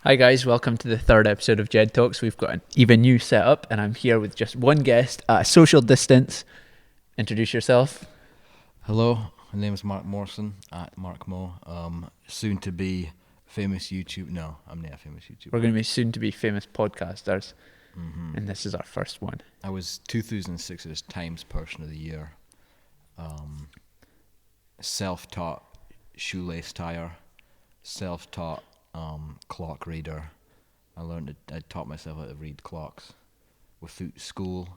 Hi guys, welcome to the third episode of Jed Talks. We've got an even new setup and I'm here with just one guest at a social distance. Introduce yourself. Hello, my name is Mark Morrison at Mark Mo. Soon to be famous YouTube. No, I'm not a famous YouTuber. We're going to be soon to be famous podcasters Mm-hmm. and this is our first one. I was 2006's Times Person of the Year. Self-taught shoelace tire. Self-taught clock reader. I taught myself how to read clocks without school.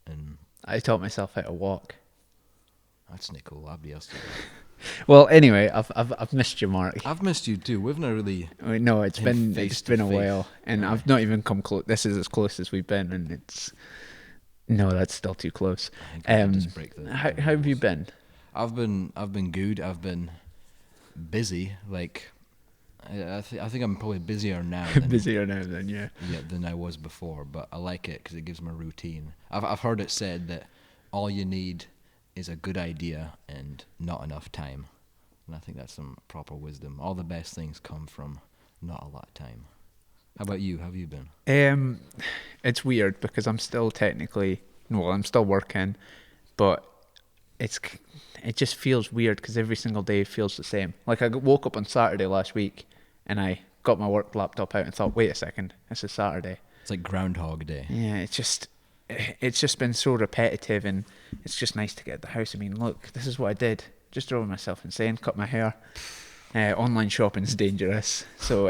And I taught myself how to walk. that's not cool. I'd be else to do. Well, anyway, I've missed you, Mark. I've missed you too. We've not really. No, it's been a face. while, and I've not even come close. This is as close as we've been, and that's still too close. I think we just break the How have you been? I've been good. I've been busy. Like I think I'm probably busier now. Busier now than than I was before. But I like it because it gives me a routine. I've heard it said that all you need is a good idea and not enough time, and I think that's some proper wisdom. All the best things come from not a lot of time. How about you? How have you been? It's weird because I'm still I'm still working, but it just feels weird because every single day feels the same. Like I woke up on Saturday last week and I got my work laptop out and thought, wait a second, this is Saturday. It's like Groundhog Day. Yeah, it's just been so repetitive, and it's just nice to get out the house. I mean, look, this is what I did. Just drove myself insane, cut my hair. Online shopping's dangerous, so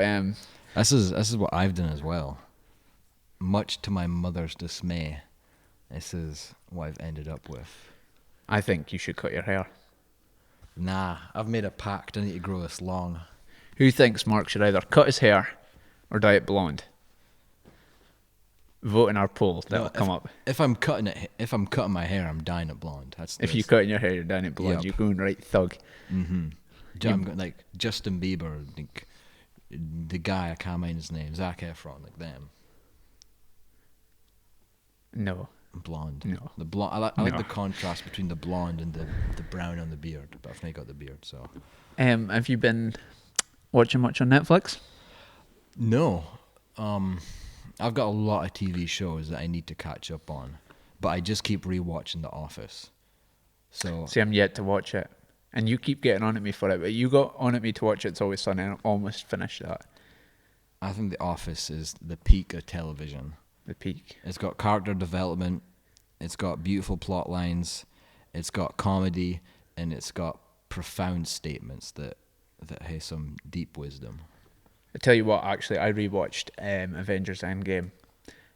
This is what I've done as well. Much to my mother's dismay, this is what I've ended up with. I think you should cut your hair. Nah, I've made a pact. I need to grow this long. Who thinks Mark should either cut his hair or dye it blonde? Vote in our poll. That'll come up. If I'm cutting my hair, I'm dyeing it blonde. If you're cutting your hair, you're dyeing it blonde. Yep. You're going right thug. Mm-hmm. I'm going like Justin Bieber, like the guy I can't mind his name, Zac Efron, like them. No. Blonde. No. The blonde. I like No. the contrast between the blonde and the brown on the beard. But I've not got the beard, so. Have you been watching much on Netflix? No. I've got a lot of TV shows that I need to catch up on, but I just keep rewatching The Office. So See, I'm yet to watch it. And you keep getting on at me for it, but you got on at me to watch It's Always Sunny and I almost finished that. I think The Office is the peak of television. The peak. It's got character development, it's got beautiful plot lines, it's got comedy, and it's got profound statements that have some deep wisdom. I tell you what, actually, I rewatched Avengers Endgame,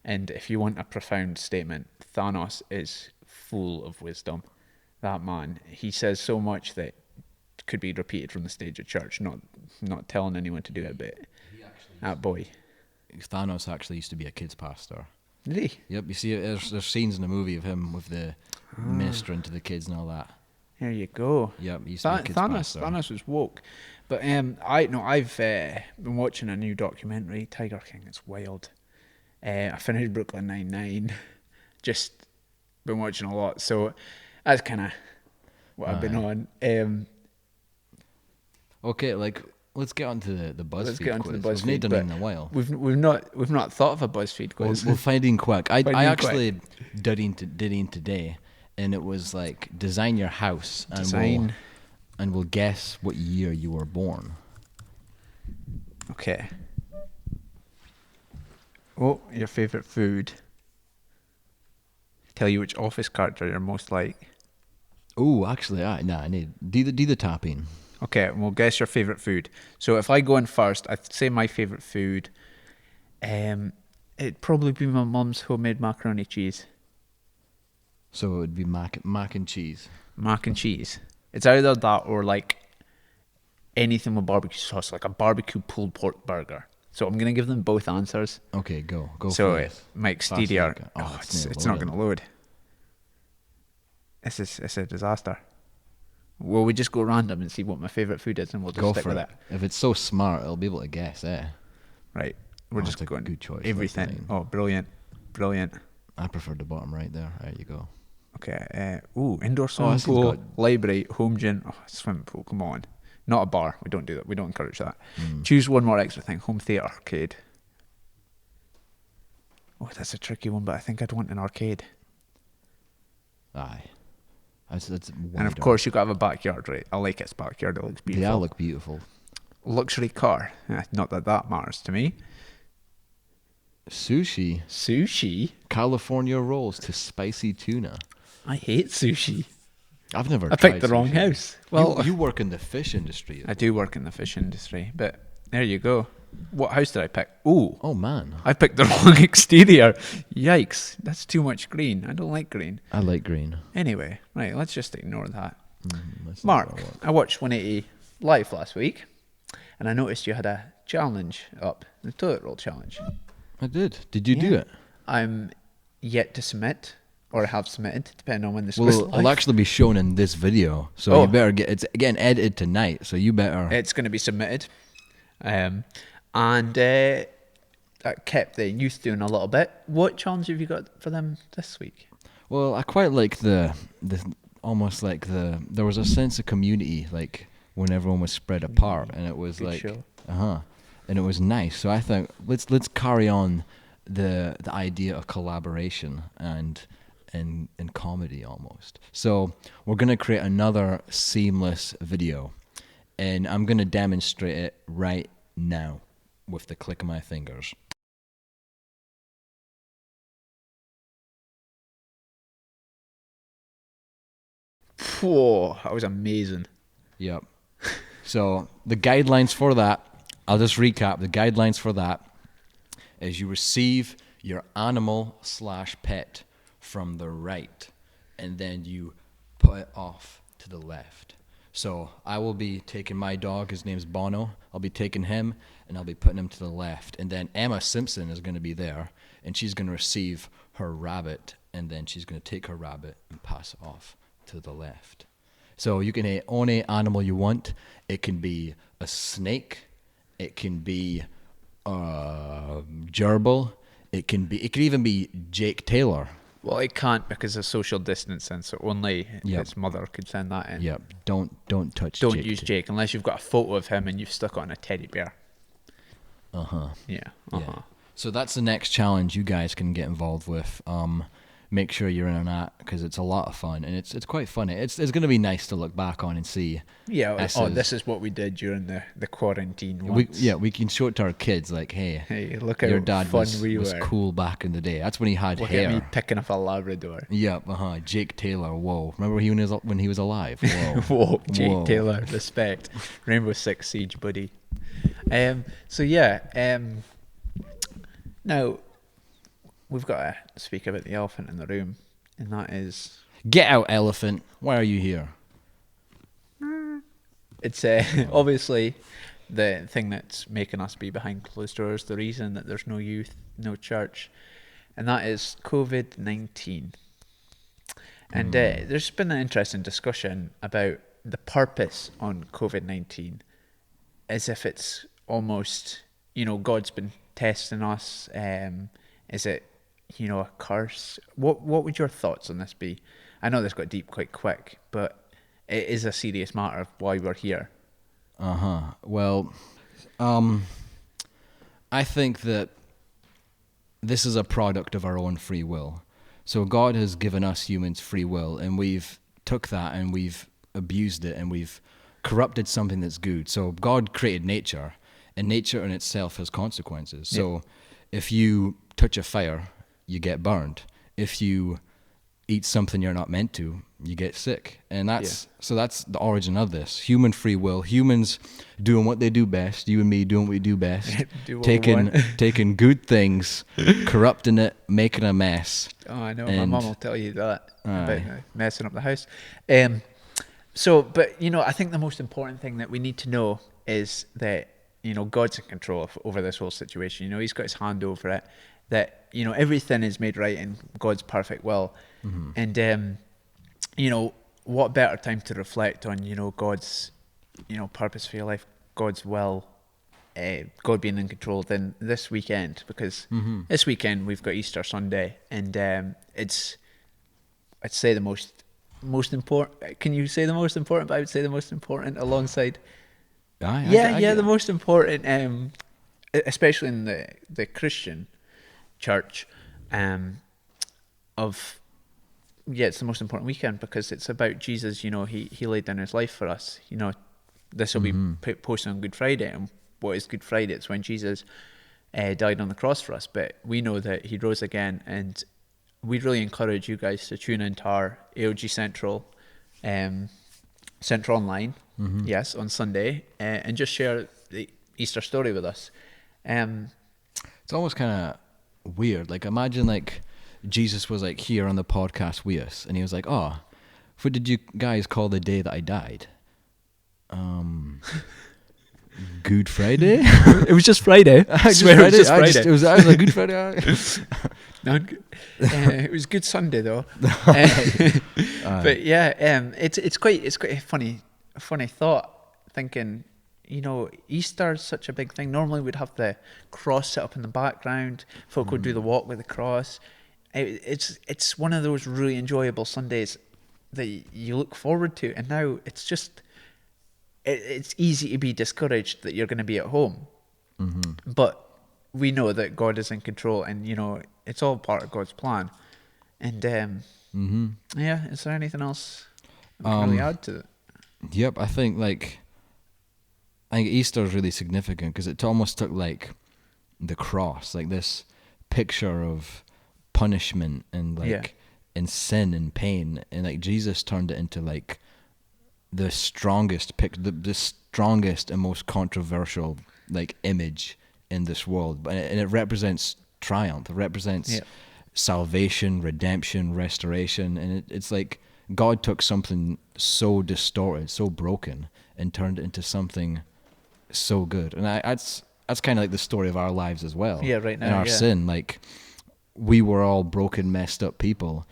and if you want a profound statement, Thanos is full of wisdom. That man, he says so much that could be repeated from the stage of church, not telling anyone to do it, but that boy. Thanos actually used to be a kids pastor. Did he? Yep, you see, there's scenes in the movie of him with the ministering to the kids and all that. There you go. Yep, he used to be a kids pastor. Thanos was woke. But I've been watching a new documentary, Tiger King. It's wild. I finished Brooklyn Nine-Nine. Just been watching a lot, so that's kind of what I've been on. Okay, like let's get on to the BuzzFeed Let's get on to quiz. the BuzzFeed. We've not done it in a while. We've not thought of a BuzzFeed quiz. We'll find in quick. I Find in actually did in today, and it was like design your house, and we'll guess what year you were born. Okay. Oh, your favourite food. Tell you which office character you're most like. Oh, actually, I need do the tapping. Okay, we'll guess your favourite food. So if I go in first, I'd say my favourite food, it'd probably be my mum's homemade macaroni cheese. So it would be mac and cheese. Mac and cheese. It's either that or like anything with barbecue sauce, like a barbecue pulled pork burger. So I'm gonna give them both answers. Okay, go. So for it. my exterior, it's not loaded. gonna load. It's a disaster. Well, we just go random and see what my favourite food is, and we'll just Go stick for with it. it. If it's so smart, I'll be able to guess. Right, we're just that's a going good choice. everything. That's Oh, brilliant. I prefer the bottom right there. There you go. Okay. Indoor swimming this has pool, got- library, home gym. Oh, swimming pool. Come on, Not a bar. We don't do that. We don't encourage that. Choose one more extra thing. Home theatre, arcade. Oh, that's a tricky one, but I think I'd want an arcade. Aye. That's And of course, you've got to have a backyard, right? I like its backyard. It looks beautiful. They all look beautiful. Luxury car. Not that matters to me. Sushi. Sushi? California rolls to spicy tuna. I hate sushi. I've never I tried picked the wrong sushi. house. Well, you work in the fish industry. I do work in the fish industry, but there you go. What house did I pick? Ooh, Oh, man. I picked the wrong exterior. Yikes, that's too much green. I don't like green. I like green. Anyway, right, let's just ignore that. That's not Mark, gonna work. I watched 180 live last week, and I noticed you had a challenge up, the toilet roll challenge. I did. Did you do Yeah. it? I'm yet to submit, or have submitted, depending on when this goes Well, live. it'll actually be shown in this video, so Oh. you better it's getting edited tonight, so you better. It's going to be submitted. And that kept the youth doing a little bit. What challenge have you got for them this week? Well, I quite like the almost like there was a sense of community, like when everyone was spread apart, and it was Good like show. and it was nice. So I think let's carry on the idea of collaboration and comedy almost. So we're gonna create another seamless video, and I'm gonna demonstrate it right now with the click of my fingers. Whoa, that was amazing. Yep. So the guidelines for that, I'll just recap. The guidelines for that is you receive your animal/pet from the right, and then you put it off to the left. So I will be taking my dog, his name's Bono. I'll be taking him, and I'll be putting him to the left. And then Emma Simpson is going to be there, and she's going to receive her rabbit, and then she's going to take her rabbit and pass it off to the left. So you can own any animal you want. It can be a snake. It can be a gerbil. It can even be Jake Taylor. Well, it can't because of social distancing, so only Yep. its mother could send that in. Yep. Don't touch. Don't Jake. use Jake unless you've got a photo of him and you've stuck it on a teddy bear. Uh-huh. Yeah. Yeah. So that's the next challenge you guys can get involved with. Make sure you're in on that because it's a lot of fun and it's quite funny. It's going to be nice to look back on and see. Yeah. This This is what we did during the quarantine. We Once. can show it to our kids like, hey, Look how your dad fun was we were. cool back in the day. That's when he had Look hair. at me picking up a Labrador. Yep, Jake Taylor, whoa. Remember when he was alive? Whoa. Whoa, Jake Whoa. Taylor, respect. Rainbow Six Siege, buddy. So yeah, now we've got to speak about the elephant in the room, and that is Get out, elephant. Why are you here? it's obviously the thing that's making us be behind closed doors, the reason that there's no youth, no church, and that is COVID-19. And there's been an interesting discussion about the purpose on COVID-19, as if it's almost, God's been testing us. Is it, a curse? What would your thoughts on this be? I know this got deep quite quick, but it is a serious matter of why we're here. Well, I think that this is a product of our own free will. So God has given us humans free will, and we've took that and we've abused it and we've corrupted something that's good. So God created nature, and nature in itself has consequences. So if you touch a fire, you get burned. If you eat something you're not meant to, you get sick. And that's the origin of this. Human free will, humans doing what they do best, you and me doing what we do best, Do what we want. taking good things, corrupting it, making a mess. Oh, I know. My And- mum will tell you that about Aye. messing up the house. But I think the most important thing that we need to know is that God's in control over this whole situation. He's got his hand over it. That everything is made right in God's perfect will, and what better time to reflect on God's purpose for your life, God's will, God being in control than this weekend, because this weekend we've got Easter Sunday, and it's, I'd say the most important. Can you say the most important? But I would say the most important alongside Yeah, the most important, especially in the Christian church, it's the most important weekend because it's about Jesus. He laid down his life for us. This will be posted on Good Friday, and what is Good Friday? It's when Jesus died on the cross for us, but we know that he rose again, and we'd really encourage you guys to tune into our AOG Central Online, yes, on Sunday, and just share the Easter story with us. It's almost kind of weird. Like, imagine like Jesus was like here on the podcast with us, and he was like, "Oh, what did you guys call the day that I died?" Good Friday. It was just Friday. I swear it was just Friday. It was a Good Friday. It was Good Sunday though. But yeah, it's quite a funny thought. Thinking, Easter's such a big thing. Normally we'd have the cross set up in the background. Folk would do the walk with the cross. It's one of those really enjoyable Sundays that you look forward to, and now it's just. It's easy to be discouraged that you're going to be at home, but we know that God is in control, and it's all part of God's plan. And is there anything else we can really add to it? Yep, I think Easter is really significant because it almost took like the cross, like this picture of punishment and and sin and pain, and like Jesus turned it into like the strongest the strongest and most controversial like image in this world, and it represents triumph. It represents salvation, redemption, restoration, and it's like God took something so distorted, so broken, and turned it into something so good. And that's kind of like the story of our lives as well. Yeah, right now. And our sin, like we were all broken, messed up people.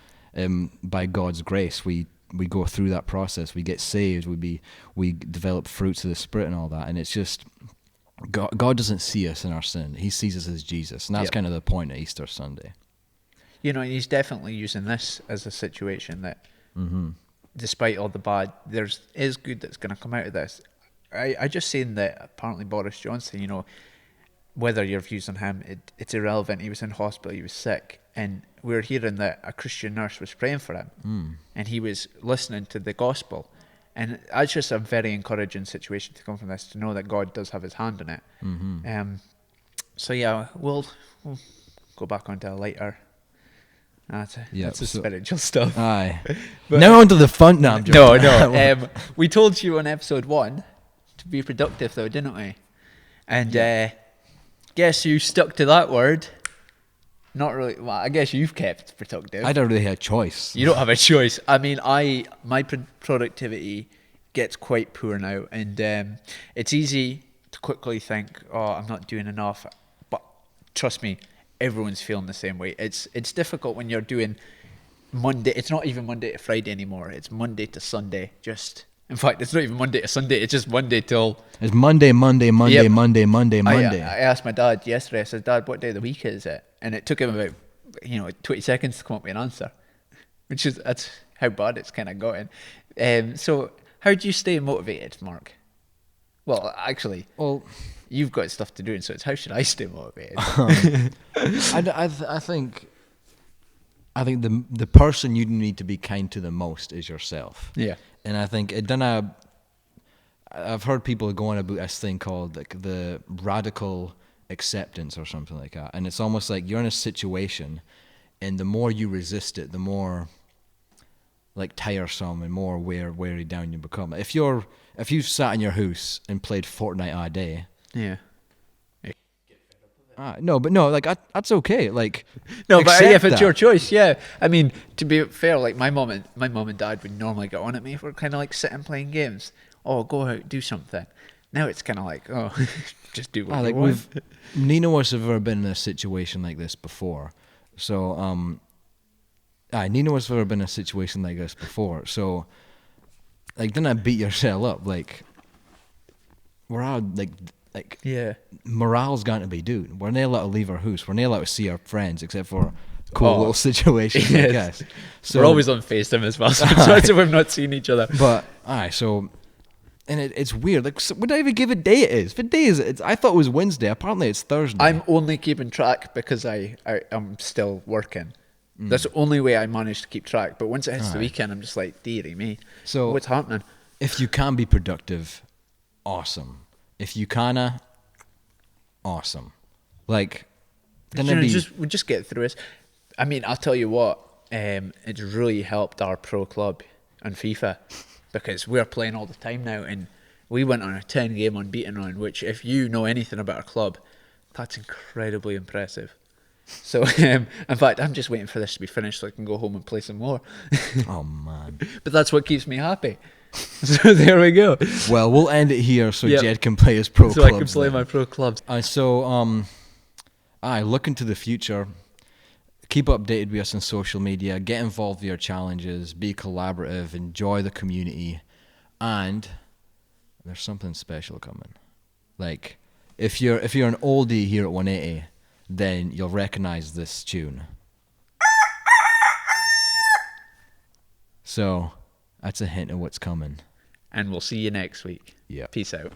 By God's grace, we go through that process. We get saved. We develop fruits of the Spirit and all that. And it's just God doesn't see us in our sin. He sees us as Jesus, and that's kind of the point of Easter Sunday. And he's definitely using this as a situation that, despite all the bad, there is good that's going to come out of this. I just seen that apparently Boris Johnson, whether your views on him, it's irrelevant. He was in hospital, he was sick, and we were hearing that a Christian nurse was praying for him, and he was listening to the gospel. And that's just a very encouraging situation to come from this, to know that God does have his hand in it. So yeah, we'll go back onto a lighter. That's the spiritual stuff. Aye. But now onto the fun. No, I'm joking. No. We told you on episode 1 to be productive, though, didn't we? And guess you stuck to that word. Not really. Well, I guess you've kept productive. I don't really have a choice. You don't have a choice. I mean, my productivity gets quite poor now, and it's easy to quickly think, "Oh, I'm not doing enough." But trust me, everyone's feeling the same way. It's difficult when you're doing Monday. It's not even Monday to Friday anymore. It's Monday to Sunday. In fact, it's not even Monday to Sunday. It's just Monday till... It's Monday. Yep. Monday. I asked my dad yesterday, I said, "Dad, what day of the week is it?" And it took him about 20 seconds to come up with an answer, that's how bad it's kind of gotten. So how do you stay motivated, Mark? Well, actually, you've got stuff to do, and so it's how should I stay motivated? I think the person you need to be kind to the most is yourself. Yeah. And I think I've heard people going about this thing called like the radical acceptance or something like that. And it's almost like you're in a situation, and the more you resist it, the more like tiresome and more weary down you become. If you've sat in your house and played Fortnite all day, that's okay. Like, no, but if it's your choice, I mean, to be fair, like my mom and dad would normally get on at me for kind of like sitting playing games. Oh, go out, do something. Now it's kind of like, just do what you want. Neither of us have ever been in a situation like this before. So, neither of us have ever been in a situation like this before. So, like, don't beat yourself up. Like, we're all morale's got to be, dude. We're not allowed to leave our house. We're not allowed to see our friends except for cool little situations, I guess. So we're always on FaceTime as well, so we've not seen each other. But so And it's weird. Like, so would I even give a day it is? What day is it? I thought it was Wednesday. Apparently, it's Thursday. I'm only keeping track because I'm still working. That's the only way I manage to keep track. But once it hits the weekend, I'm just like, dearie me. So what's happening? If you can be productive, awesome. If you canna, awesome. Like, then we just get through this. I mean, I'll tell you what. It's really helped our pro club on FIFA because we're playing all the time now, and we went on a 10-game unbeaten run. Which, if you know anything about our club, that's incredibly impressive. So, in fact, I'm just waiting for this to be finished so I can go home and play some more. Oh, man. But that's what keeps me happy. So there we go. Well, we'll end it here so Jed can play his pro clubs. So I can play my pro clubs. Look into the future. Keep updated with us on social media. Get involved with your challenges. Be collaborative. Enjoy the community. And there's something special coming. Like, if you're an oldie here at 180, then you'll recognize this tune. So, that's a hint of what's coming. And we'll see you next week. Yeah. Peace out.